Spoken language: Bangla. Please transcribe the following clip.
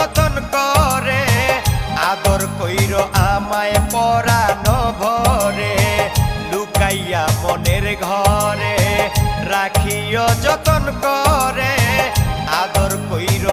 যতন করে আদর কইর আমায় পরানো ভরে লুকাইয়া মনের ঘরে রাখিও যতন করে আদর কইর